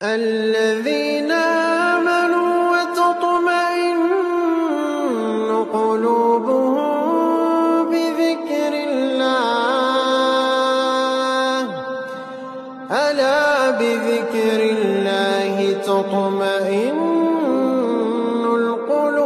الذين آمنوا وتطمئن قلوبهم بذكر الله ألا بذكر الله تطمئن القلوب